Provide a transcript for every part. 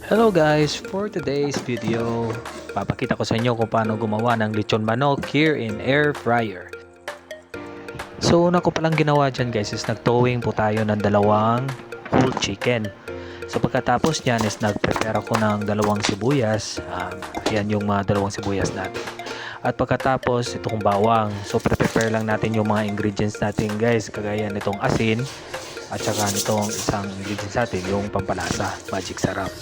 Hello guys, for today's video, papakita ko sa inyo kung paano gumawa ng lechon manok here in air fryer. So una ko palang ginawa dyan guys is nag-towing po tayo ng dalawang whole chicken. So pagkatapos nyan is nag-prepare ako ng dalawang sibuyas. Yan yung dalawang sibuyas natin. At pagkatapos itong bawang. So prepare lang natin yung mga ingredients natin guys, kagaya nitong asin at saka nitong isang ingredients natin, yung pampalasa, magic sarap.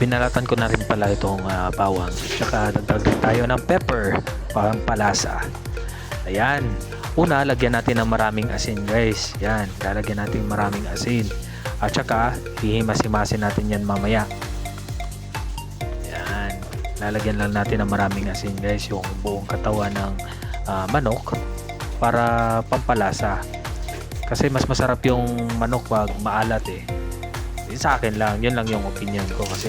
Binalatan ko na rin pala itong bawang. Tsaka dagdag tayo ng pepper, pampalasa. Ayan. Una, lagyan natin ng maraming asin guys. Yan, lalagyan natin maraming asin. At saka, hihimas-himasin natin yan mamaya. Yan. Lalagyan lang natin ng maraming asin guys, yung buong katawan ng manok para pampalasa. Kasi mas masarap yung manok pag maalat eh. Sa akin lang, yun lang yung opinion ko kasi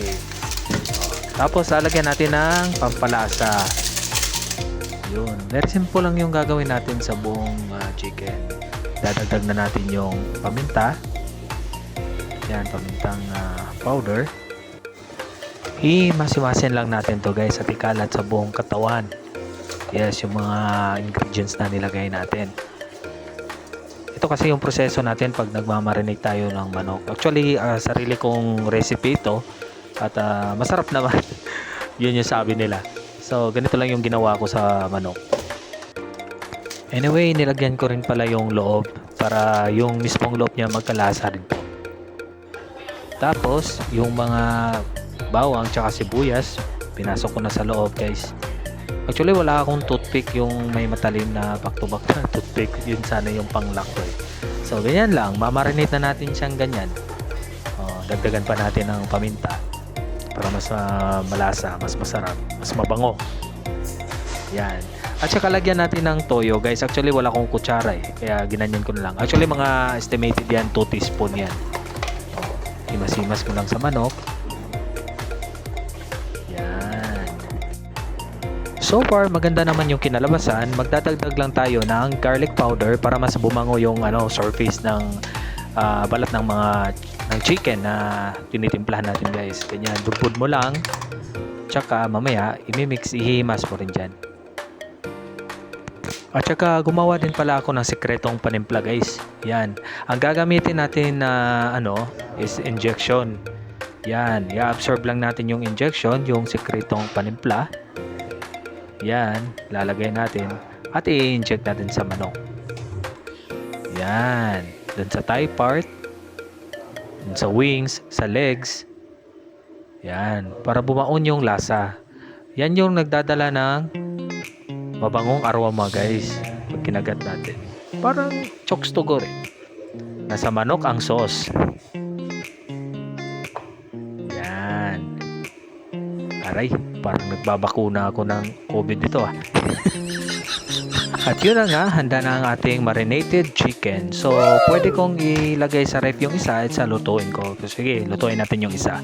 tapos lalagyan natin ng pampalasa. Yun, very simple lang yung gagawin natin sa buong chicken. Dadagdag na natin yung paminta. Yan, pamintang powder. Himas-himasin lang natin to guys at ikalat sa buong katawan. Yes, yung mga ingredients na nilagay natin. Ito kasi yung proseso natin pag nagmamarinate tayo ng manok. Actually, sarili kong recipe ito at masarap naman. Yun yung sabi nila. So, ganito lang yung ginawa ko sa manok. Anyway, nilagyan ko rin pala yung loob para yung mismong loob niya magkalasa rin po. Tapos, yung mga bawang tsaka sibuyas, pinasok ko na sa loob guys. Actually wala akong toothpick, yung may matalim na back-to-back na toothpick, yun sana yung pang-lock ko eh. So ganyan lang, mamarinate na natin siyang ganyan. Dagdagan pa natin ng paminta para mas malasa, mas masarap, mas mabango. Yan. At saka lagyan natin ng toyo guys. Actually wala akong kutsara eh, kaya ginanyan ko na lang. Actually mga estimated yan, 2 teaspoon yan. Himas-himas ko lang sa manok. So far, maganda naman yung kinalabasan. Magdadagdag lang tayo ng garlic powder para mas bumango yung surface ng balat ng ng chicken na tinitimplahan natin guys. Ganyan, budbud mo lang. Tsaka mamaya, imimix, ihimas mo rin dyan. At saka gumawa din pala ako ng sekretong panimpla guys. Yan. Ang gagamitin natin na is injection. Yan. I-absorb lang natin yung injection, yung sekretong panimpla. Yan, lalagay natin at i-inject natin sa manok. Yan, dun sa thigh part, dun sa wings, sa legs. Yan, para bumaon yung lasa. Yan yung nagdadala ng mabangong aroma guys pag kinagat natin. Parang chokes to go rin. Nasa manok ang sauce. Yan. Aray, parang nagbabakuna ako ng COVID dito ah. At yun na nga, handa na ang ating marinated chicken. So, pwede kong ilagay sa ref yung isa at sa lutuin ko. Sige, lutuin natin yung isa.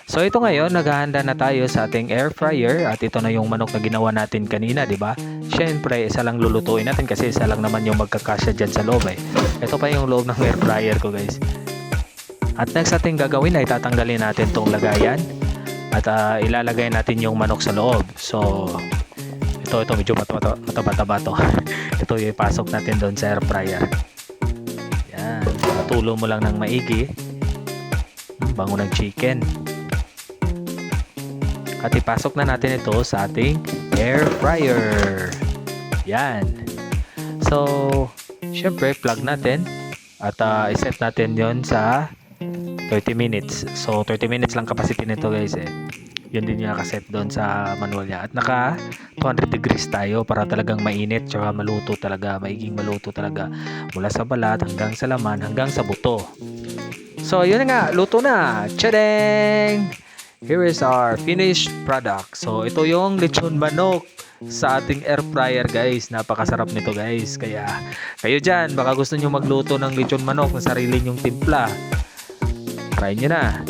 So, ito ngayon, naghahanda na tayo sa ating air fryer. At ito na yung manok na ginawa natin kanina, di ba? Siyempre, isa lang lulutuin natin kasi isa lang naman yung magkakasya dyan sa loob eh. Ito pa yung loob ng air fryer ko guys. At next ating gagawin ay tatanggalin natin tong lagayan. At ilalagay natin yung manok sa loob. So, ito medyo mataba-taba to. Ito yung ipasok natin doon sa air fryer. Yan. Patulo mo lang ng maigi. Bango ng chicken. At ipasok na natin ito sa ating air fryer. Yan. So, syempre, plug natin. At iset natin yon sa 30 minutes. So, 30 minutes lang capacity nito guys eh. Yun din yung nakaset doon sa manual niya. At naka 200 degrees tayo para talagang mainit. Tsaka maluto talaga. Maiging maluto talaga. Mula sa balat hanggang sa laman hanggang sa buto. So, yun na nga. Luto na. Tadang! Here is our finished product. So, ito yung lechon manok sa ating air fryer guys. Napakasarap nito guys. Kaya, kayo dyan, baka gusto nyo magluto ng lechon manok na sarili nyong timpla. Try nyo na.